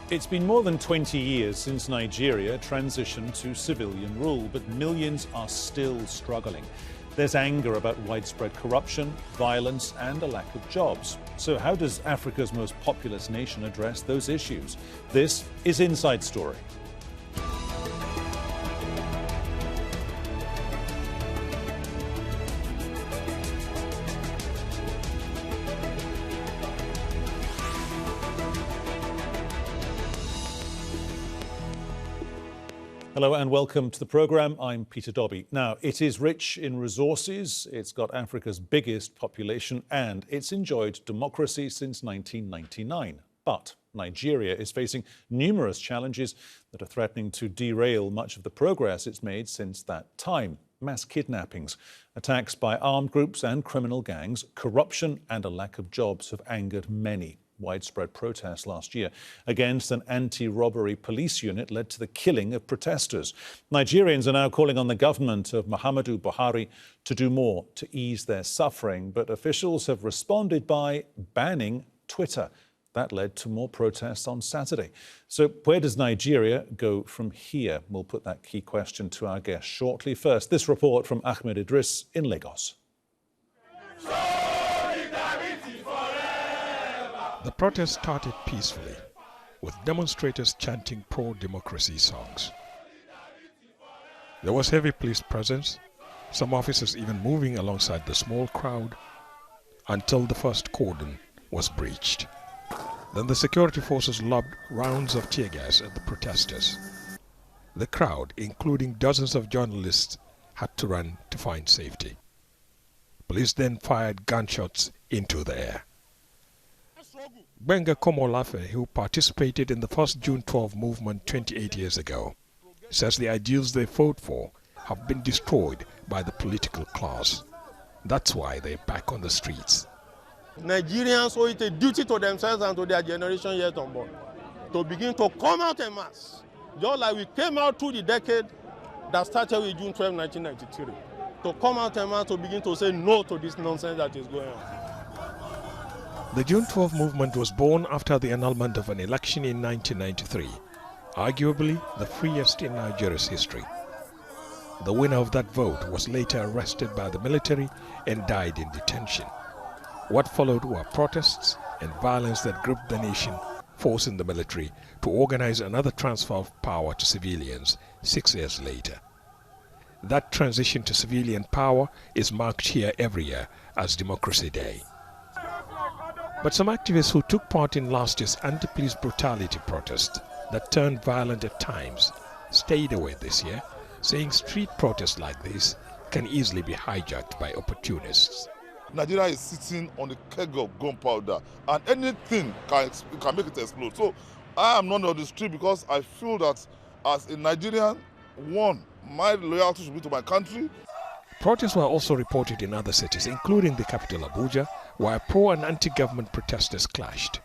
It's been more than 20 years since Nigeria transitioned to civilian rule, but millions are still struggling. There's anger about widespread corruption, violence, and a lack of jobs. So how does Africa's most populous nation address those issues? This is Inside Story. Hello and welcome to the programme. I'm Peter Dobbie. Now, it is rich in resources, it's got Africa's biggest population, and it's enjoyed democracy since 1999. But Nigeria is facing numerous challenges that are threatening to derail much of the progress it's made since that time. Mass kidnappings, attacks by armed groups and criminal gangs, corruption and a lack of jobs have angered many. Widespread protests last year against an anti-robbery police unit led to the killing of protesters. Nigerians are now calling on the government of Muhammadu Buhari to do more to ease their suffering, but officials have responded by banning Twitter. That led to more protests on Saturday. So where does Nigeria go from here? We'll put that key question to our guest shortly. First, this report from Ahmed Idris in Lagos. The protest started peacefully, with demonstrators chanting pro-democracy songs. There was heavy police presence, some officers even moving alongside the small crowd, until the first cordon was breached. Then the security forces lobbed rounds of tear gas at the protesters. The crowd, including dozens of journalists, had to run to find safety. Police then fired gunshots into the air. Benga Komolafe, who participated in the first June 12 movement 28 years ago, says the ideals they fought for have been destroyed by the political class. That's why they're back on the streets. Nigerians owe it a duty to themselves and to their generation yet unborn to begin to come out en masse, just like we came out through the decade that started with June 12, 1993, to come out en masse to begin to say no to this nonsense that is going on. The June 12 movement was born after the annulment of an election in 1993, arguably the freest in Nigeria's history. The winner of that vote was later arrested by the military and died in detention. What followed were protests and violence that gripped the nation, forcing the military to organize another transfer of power to civilians 6 years later. That transition to civilian power is marked here every year as Democracy Day. But some activists who took part in last year's anti-police brutality protest that turned violent at times stayed away this year, saying street protests like this can easily be hijacked by opportunists. Nigeria is sitting on a keg of gunpowder, and anything can make it explode. So I am not on the street because I feel that as a Nigerian, one, my loyalty should be to my country. Protests were also reported in other cities, including the capital Abuja, where pro and anti-government protesters clashed.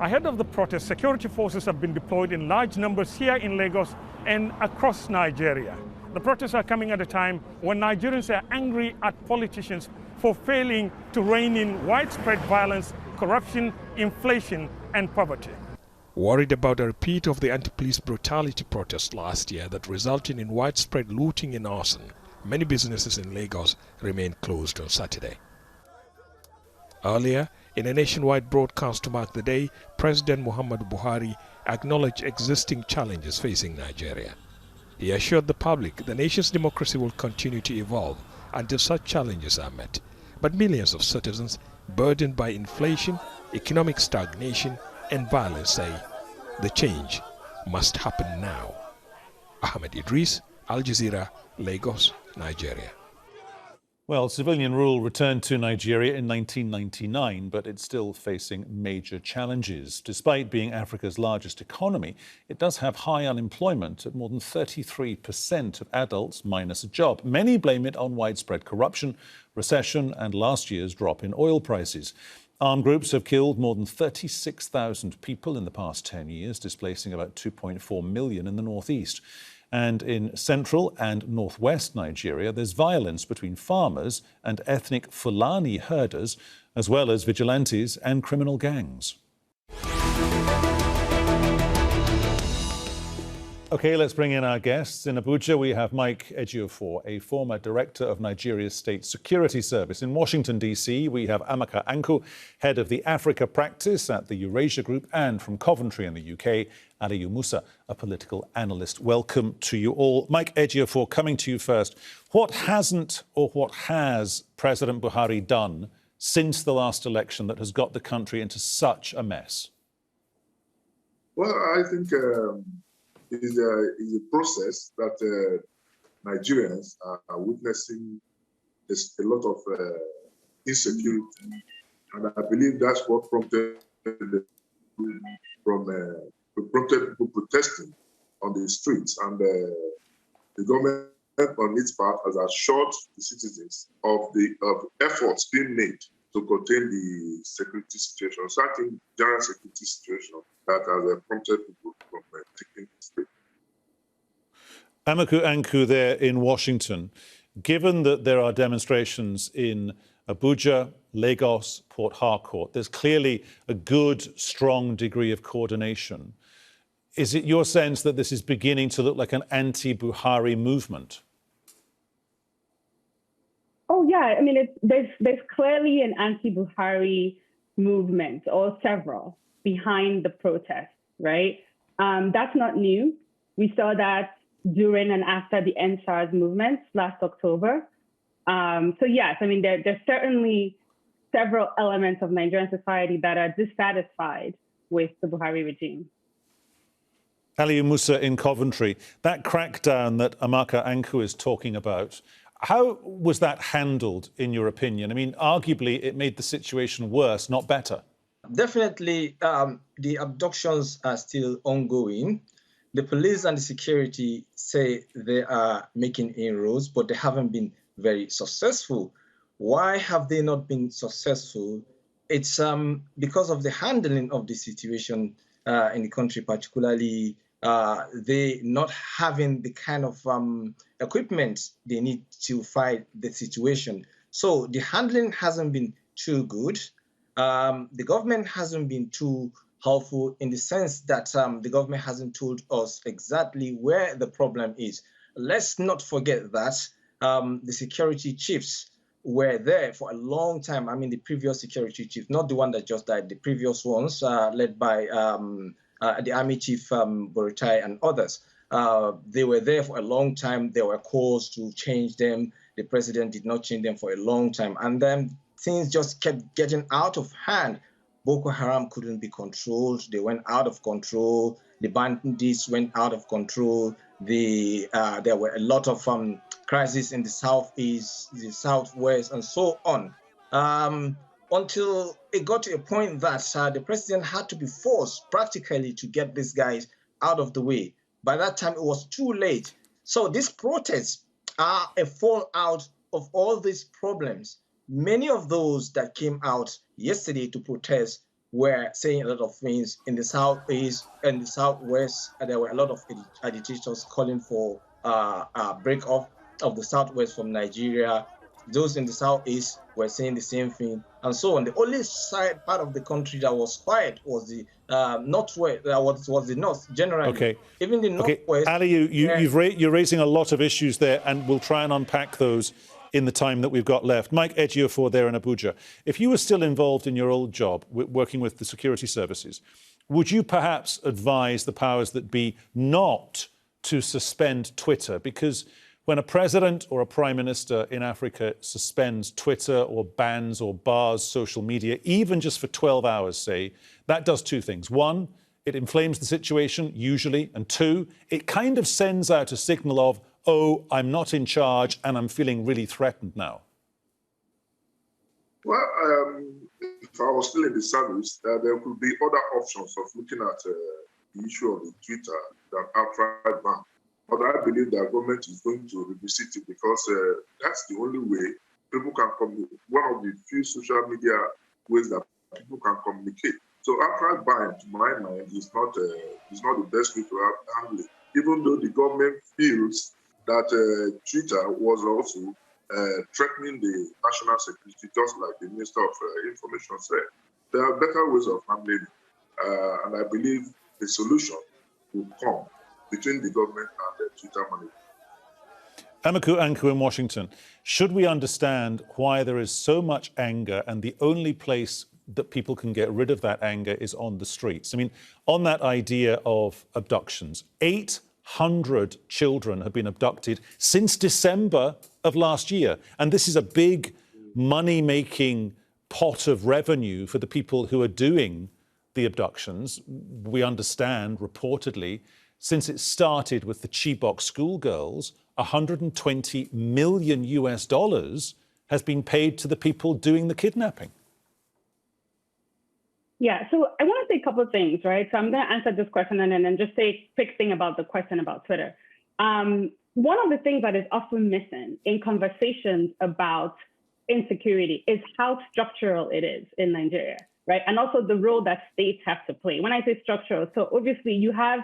Ahead of the protest, security forces have been deployed in large numbers here in Lagos and across Nigeria. The protests are coming at a time when Nigerians are angry at politicians for failing to rein in widespread violence, corruption, inflation, and poverty. Worried about a repeat of the anti-police brutality protest last year that resulted in widespread looting and arson, many businesses in Lagos remained closed on Saturday. Earlier, in a nationwide broadcast to mark the day, President Muhammadu Buhari acknowledged existing challenges facing Nigeria. He assured the public the nation's democracy will continue to evolve until such challenges are met. But millions of citizens, burdened by inflation, economic stagnation, and violence, say the change must happen now. Ahmed Idris, Al Jazeera, Lagos, Nigeria. Well, civilian rule returned to Nigeria in 1999, but it's still facing major challenges. Despite being Africa's largest economy, it does have high unemployment at more than 33% of adults minus a job. Many blame it on widespread corruption, recession, and last year's drop in oil prices. Armed groups have killed more than 36,000 people in the past 10 years, displacing about 2.4 million in the northeast. And in central and northwest Nigeria, there's violence between farmers and ethnic Fulani herders, as well as vigilantes and criminal gangs. Okay, let's bring in our guests. In Abuja, we have Mike Ejiofor, a former director of Nigeria's State Security Service. In Washington, D.C., we have Amaka, Anku, head of the Africa practice at the Eurasia Group, and from Coventry in the UK, Aliyu Musa, a political analyst. Welcome to you all. Mike Ejiofor, coming to you first. What hasn't or what has President Buhari done since the last election that has got the country into such a mess? Well, I think is a process that Nigerians are witnessing. There's a lot of insecurity, and I believe that's what prompted people protesting on the streets. And the government, on its part, has assured the citizens of the efforts being made to contain the security situation. So I think general security situation that has prompted people from taking the street. Amaka, Anku there in Washington. Given that there are demonstrations in Abuja, Lagos, Port Harcourt, there's clearly a good, strong degree of coordination. Is it your sense that this is beginning to look like an anti-Buhari movement? Oh, yeah. I mean, there's clearly an anti-Buhari movement, or several, behind the protest, right? That's not new. We saw that during and after the EndSARS movement last October. So yes, I mean, there's certainly several elements of Nigerian society that are dissatisfied with the Buhari regime. Aliyu Musa in Coventry, that crackdown that Amaka Anku is talking about, how was that handled, in your opinion? I mean, arguably, it made the situation worse, not better. Definitely, the abductions are still ongoing. The police and the security say they are making inroads, but they haven't been very successful. Why have they not been successful? It's because of the handling of the situation in the country, particularly they not having the kind of equipment they need to fight the situation. So the handling hasn't been too good. The government hasn't been too helpful in the sense that the government hasn't told us exactly where the problem is. Let's not forget that the security chiefs were there for a long time. I mean, the previous security chief, not the one that just died, the previous ones led by the army chief Boritai and others. They were there for a long time. There were calls to change them. The president did not change them for a long time. And then things just kept getting out of hand. Boko Haram couldn't be controlled. They went out of control. The bandits went out of control. There were a lot of crises in the southeast, the southwest, and so on. Until it got to a point that the president had to be forced practically to get these guys out of the way. By that time, it was too late. So these protests are a fallout of all these problems. Many of those that came out yesterday to protest were saying a lot of things. In the southeast and the southwest, there were a lot of agitators calling for a break off of the southwest from Nigeria. Those in the southeast were saying the same thing, and so on. The only part of the country that was quiet was the northwest. Was the north generally. Okay. Even the northwest. Aliyu, you're raising a lot of issues there, and we'll try and unpack those in the time that we've got left. Mike Ejiofor there in Abuja. If you were still involved in your old job, working with the security services, would you perhaps advise the powers that be not to suspend Twitter? Because when a president or a prime minister in Africa suspends Twitter or bans or bars social media, even just for 12 hours, say, that does two things. One, it inflames the situation, usually. And two, it kind of sends out a signal of, oh, I'm not in charge and I'm feeling really threatened now. Well, if I was still in the service, there could be other options of looking at the issue of the Twitter than outright ban. But I believe that government is going to revisit it because that's the only way people can communicate. One of the few social media ways that people can communicate. So outright ban, to my mind, is not the best way to handle it. Even though the government feels that Twitter was also threatening the national security, just like the Minister of Information said. There are better ways of handling it. And I believe the solution will come between the government and the Twitter management. Anku in Washington, should we understand why there is so much anger and the only place that people can get rid of that anger is on the streets? I mean, on that idea of abductions, 800 children have been abducted since December of last year. And this is a big money-making pot of revenue for the people who are doing the abductions. We understand, reportedly, since it started with the Chibok schoolgirls, $120 million has been paid to the people doing the kidnapping. Yeah, so I want to say a couple of things, right? So I'm going to answer this question and then just say a quick thing about the question about Twitter. One of the things that is often missing in conversations about insecurity is how structural it is in Nigeria, right? And also the role that states have to play. When I say structural, so obviously you have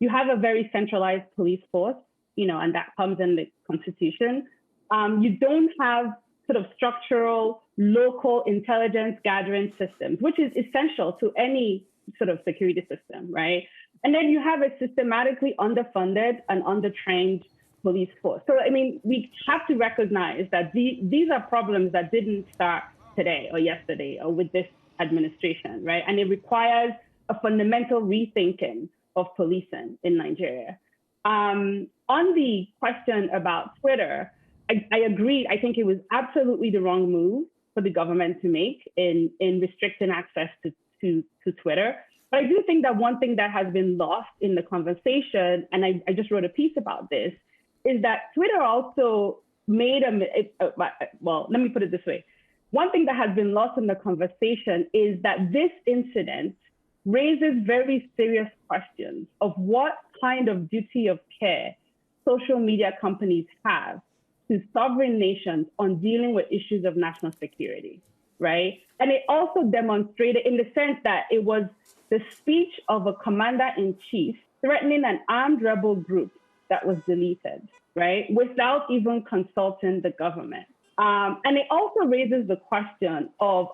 a very centralized police force, and that comes in the Constitution. You don't have sort of structural local intelligence gathering systems, which is essential to any sort of security system, right? And then you have a systematically underfunded and undertrained police force. So, I mean, we have to recognize that these are problems that didn't start today or yesterday or with this administration, right? And it requires a fundamental rethinking of policing in Nigeria. On the question about Twitter, I agree. I think it was absolutely the wrong move for the government to make in restricting access to Twitter. But I do think that one thing that has been lost in the conversation, and I just wrote a piece about this, is that Twitter also made well, let me put it this way. One thing that has been lost in the conversation is that this incident raises very serious questions of what kind of duty of care social media companies have to sovereign nations on dealing with issues of national security, right? And it also demonstrated in the sense that it was the speech of a commander-in-chief threatening an armed rebel group that was deleted, right? Without even consulting the government. And it also raises the question of,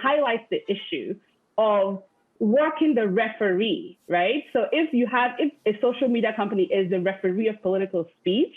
highlights the issue of working the referee, right? So if a social media company is the referee of political speech,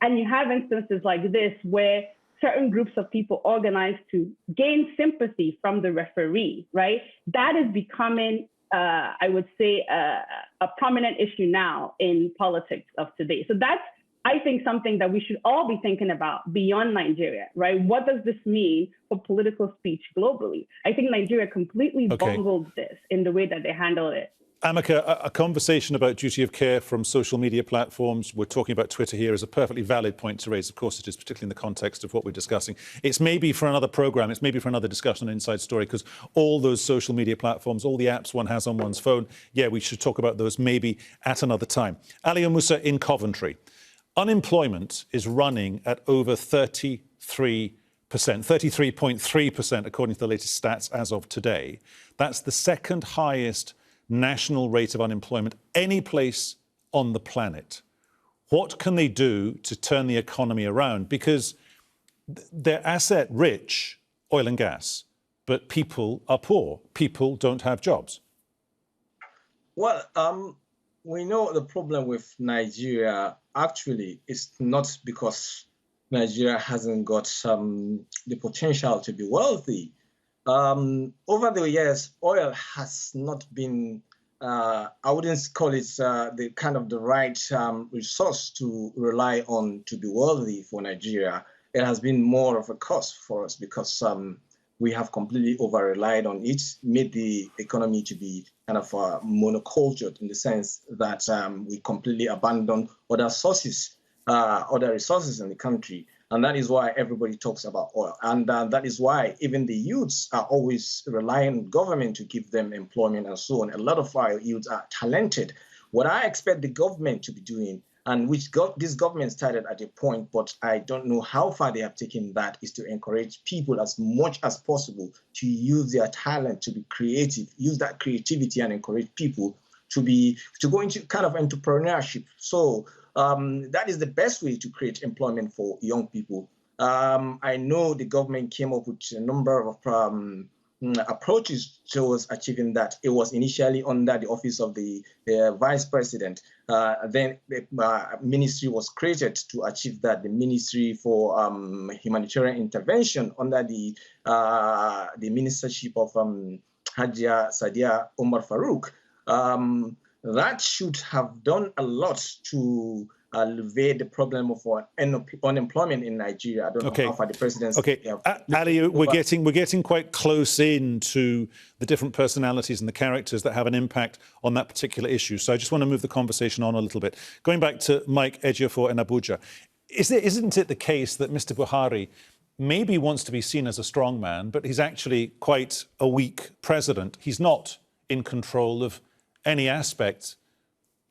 and you have instances like this where certain groups of people organize to gain sympathy from the referee, right? That is becoming, I would say, a prominent issue now in politics of today. So that's, I think, something that we should all be thinking about beyond Nigeria, right? What does this mean for political speech globally? I think Nigeria completely bungled this in the way that they handled it. Amaka, a conversation about duty of care from social media platforms, we're talking about Twitter here, is a perfectly valid point to raise. Of course it is, particularly in the context of what we're discussing. It's maybe for another programme, it's maybe for another discussion on Inside Story, because all those social media platforms, all the apps one has on one's phone, yeah, we should talk about those maybe at another time. Aliyu Musa in Coventry. Unemployment is running at over 33%, 33.3% according to the latest stats as of today. That's the second highest national rate of unemployment any place on the planet. What can they do to turn the economy around? Because they're asset rich, oil and gas, but people are poor. People don't have jobs. Well, we know the problem with Nigeria actually is not because Nigeria hasn't got the potential to be wealthy. Over the years, oil has not been, I wouldn't call it the kind of the right resource to rely on to be wealthy for Nigeria. It has been more of a cost for us because we have completely over-relied on it, made the economy to be kind of monocultured in the sense that we completely abandoned other resources in the country. And that is why everybody talks about oil. And that is why even the youths are always relying on government to give them employment and so on. A lot of our youths are talented. What I expect the government to be doing, and which this government started at a point, but I don't know how far they have taken that, is to encourage people as much as possible to use their talent, to be creative, use that creativity and encourage people to go into kind of entrepreneurship. So that is the best way to create employment for young people. I know the government came up with a number of approaches towards achieving that. It was initially under the office of the vice president. Then the ministry was created to achieve that, the Ministry for Humanitarian Intervention under the ministership of Hajia Sadia Omar Farouk. That should have done a lot to alleviate the problem of unemployment in Nigeria. I don't know how far the president's... Aliyu, we're getting quite close into the different personalities and the characters that have an impact on that particular issue. So I just want to move the conversation on a little bit. Going back to Mike Ejiofor in Abuja, isn't it the case that Mr. Buhari maybe wants to be seen as a strong man, but he's actually quite a weak president? He's not in control of any aspect,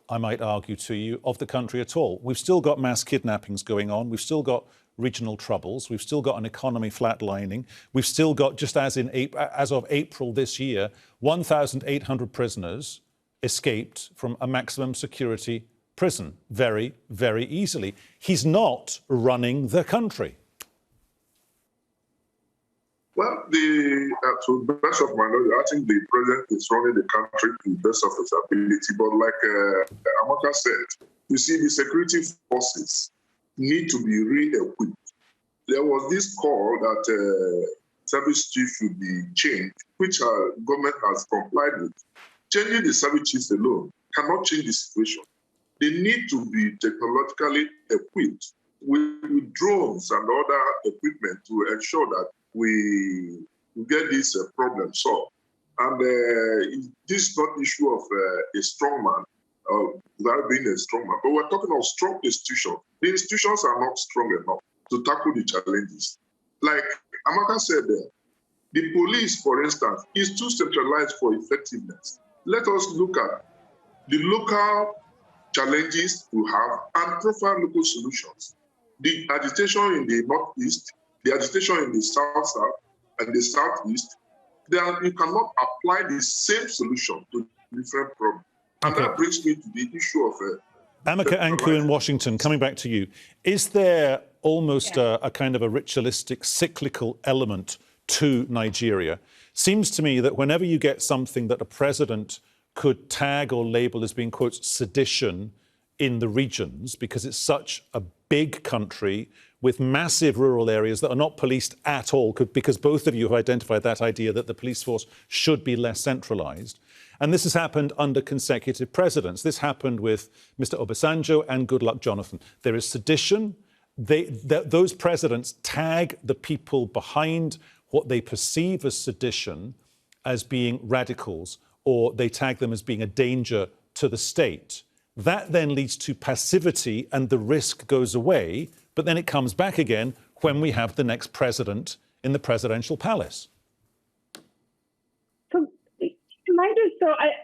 I might argue to you, of the country at all. We've still got mass kidnappings going on. We've still got regional troubles. We've still got an economy flatlining. We've still got, just as of April this year, 1,800 prisoners escaped from a maximum security prison very, very easily. He's not running the country. Well, to the best of my knowledge, I think the president is running the country to the best of his ability. But like Amaka said, you see, the security forces need to be re-equipped. There was this call that service chief should be changed, which government has complied with. Changing the service chiefs alone cannot change the situation. They need to be technologically equipped with drones and other equipment to ensure that we get this problem solved. And this is not issue of a strong man, without being a strong man, but we're talking of strong institutions. The institutions are not strong enough to tackle the challenges. Like Amaka said there, the police, for instance, is too centralized for effectiveness. Let us look at the local challenges we have and profile local solutions. The agitation in the northeast, the agitation in the south and the southeast, you cannot apply the same solution to different problems. And that brings me to the issue of... Amaka, Anku in Washington, coming back to you. Is there almost a kind of a ritualistic, cyclical element to Nigeria? Seems to me that whenever you get something that a president could tag or label as being, quote, sedition in the regions, because it's such a big country with massive rural areas that are not policed at all, because both of you have identified that idea that the police force should be less centralised. And this has happened under consecutive presidents. This happened with Mr. Obasanjo and Goodluck Jonathan. There is sedition. Those presidents tag the people behind what they perceive as sedition as being radicals, or they tag them as being a danger to the state. That then leads to passivity and the risk goes away, but then it comes back again when we have the next president in the presidential palace. So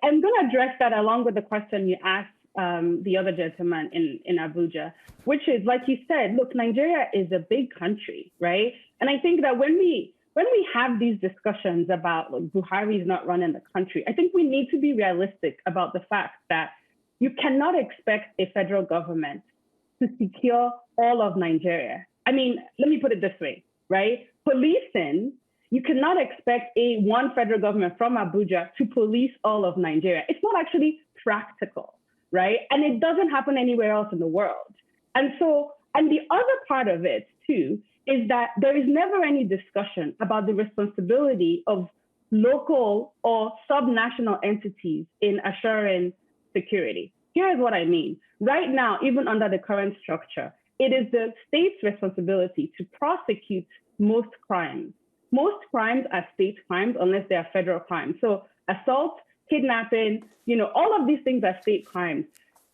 I'm going to address that along with the question you asked the other gentleman in Abuja, which is, like you said, look, Nigeria is a big country, right? And I think that when we have these discussions about Buhari is not running the country, I think we need to be realistic about the fact that you cannot expect a federal government to secure all of Nigeria. I mean, let me put it this way, right? Policing, you cannot expect one federal government from Abuja to police all of Nigeria. It's not actually practical, right? And it doesn't happen anywhere else in the world. And the other part of it too is that there is never any discussion about the responsibility of local or subnational entities in assuring security. Here's what I mean. Right now, even under the current structure, it is the state's responsibility to prosecute most crimes. Most crimes are state crimes unless they are federal crimes. So assault, kidnapping, all of these things are state crimes.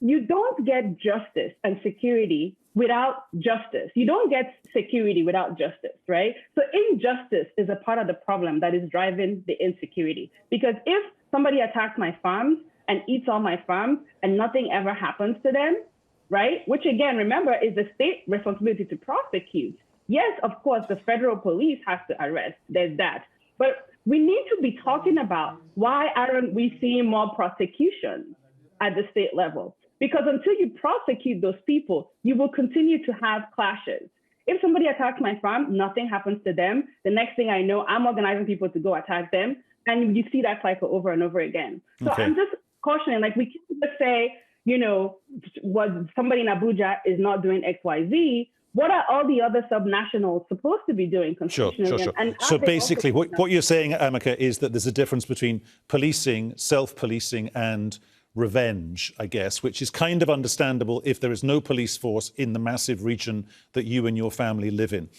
You don't get justice and security without justice. You don't get security without justice, right? So injustice is a part of the problem that is driving the insecurity. Because if somebody attacks my farms and eats all my farms and nothing ever happens to them, right? Which again, remember, is the state responsibility to prosecute. Yes, of course, the federal police has to arrest. There's that. But we need to be talking about why aren't we seeing more prosecutions at the state level? Because until you prosecute those people, you will continue to have clashes. If somebody attacks my farm, nothing happens to them. The next thing I know, I'm organizing people to go attack them. And you see that cycle over and over again. So I'm just cautioning, like, we can't just say, you know, what somebody in Abuja is not doing X, Y, Z. What are all the other subnationals supposed to be doing constitutionally? Sure. And so basically, what you're saying, Amaka, is that there's a difference between policing, self-policing, and revenge, I guess, which is kind of understandable if there is no police force in the massive region that you and your family live in.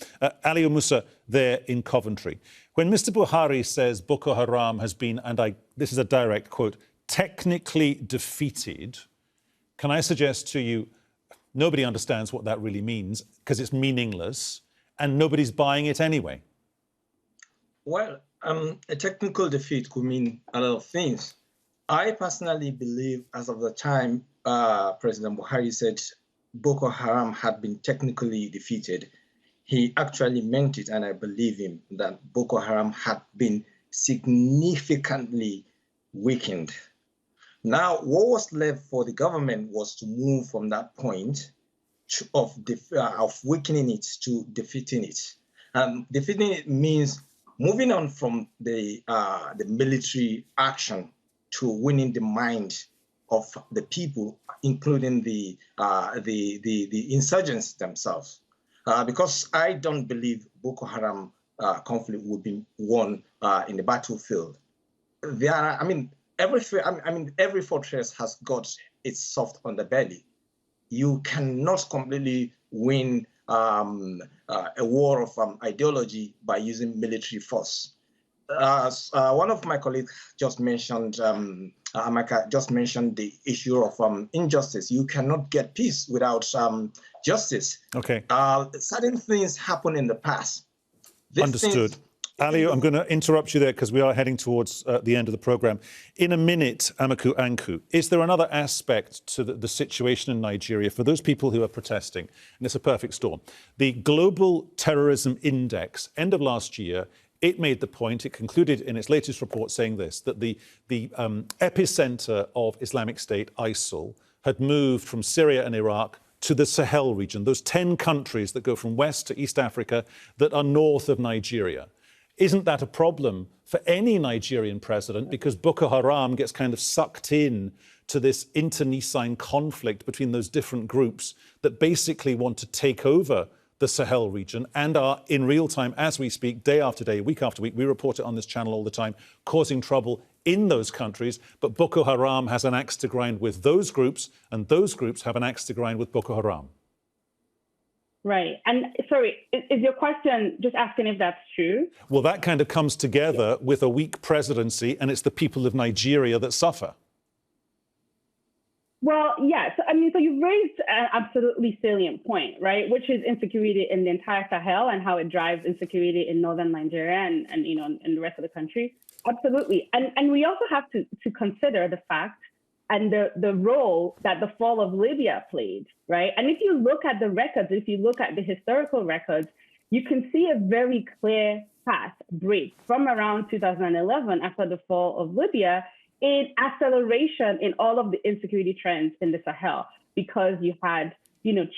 Aliyu Musa, there in Coventry. When Mr. Buhari says Boko Haram has been, and this is a direct quote, technically defeated, can I suggest to you, nobody understands what that really means because it's meaningless and nobody's buying it anyway? Well, a technical defeat could mean a lot of things. I personally believe, as of the time President Buhari said Boko Haram had been technically defeated, he actually meant it, and I believe him, that Boko Haram had been significantly weakened. Now, what was left for the government was to move from that point of weakening it to defeating it. Defeating it means moving on from the military action to winning the mind of the people, including the insurgents themselves. Because I don't believe Boko Haram conflict would be won in the battlefield. Every fortress has got its soft underbelly. You cannot completely win a war of ideology by using military force. One of my colleagues just mentioned, Amaka just mentioned the issue of injustice. You cannot get peace without justice. Okay. Certain things happen in the past. Understood. Aliyu, I'm going to interrupt you there because we are heading towards the end of the programme. In a minute, Anku, is there another aspect to the situation in Nigeria for those people who are protesting? And it's a perfect storm. The Global Terrorism Index, end of last year, it made the point, it concluded in its latest report saying this, that the epicenter of Islamic State, ISIL, had moved from Syria and Iraq to the Sahel region, those 10 countries that go from West to East Africa that are north of Nigeria. Isn't that a problem for any Nigerian president? Because Boko Haram gets kind of sucked in to this internecine conflict between those different groups that basically want to take over the Sahel region and are in real time, as we speak, day after day, week after week. We report it on this channel all the time, causing trouble in those countries. But Boko Haram has an axe to grind with those groups, and those groups have an axe to grind with Boko Haram. Right. And sorry, is your question just asking if that's true? Well, that kind of comes together with a weak presidency, and it's the people of Nigeria that suffer. Well, yes. So you've raised an absolutely salient point, right? Which is insecurity in the entire Sahel and how it drives insecurity in northern Nigeria and in the rest of the country. Absolutely. And we also have to consider the fact and the role that the fall of Libya played, right? And if you look at the records, if you look at the historical records, you can see a very clear path break from around 2011 after the fall of Libya in acceleration in all of the insecurity trends in the Sahel, because you had,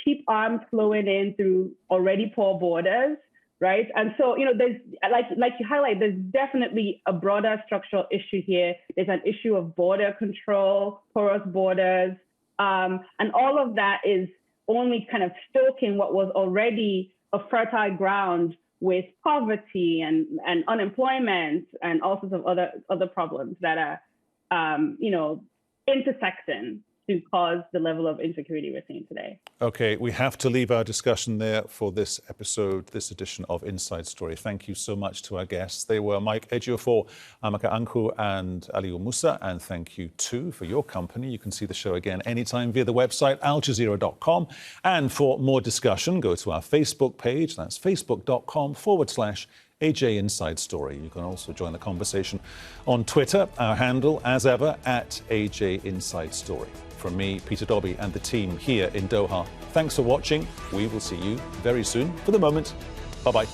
cheap arms flowing in through already poor borders, right? And so, there's, like you highlight, there's definitely a broader structural issue here. There's an issue of border control, porous borders, and all of that is only kind of stoking what was already a fertile ground with poverty and unemployment and all sorts of other problems that are intersecting to cause the level of insecurity we're seeing today. OK, we have to leave our discussion there for this episode, this edition of Inside Story. Thank you so much to our guests. They were Mike Ejiofor, Amaka Anku and Aliyu Musa. And thank you, too, for your company. You can see the show again anytime via the website, aljazeera.com. And for more discussion, go to our Facebook page. That's facebook.com/AJ Inside Story. You can also join the conversation on Twitter, our handle, as ever, @AJ Inside Story. From me, Peter Dobbie, and the team here in Doha, thanks for watching. We will see you very soon. For the moment, bye-bye.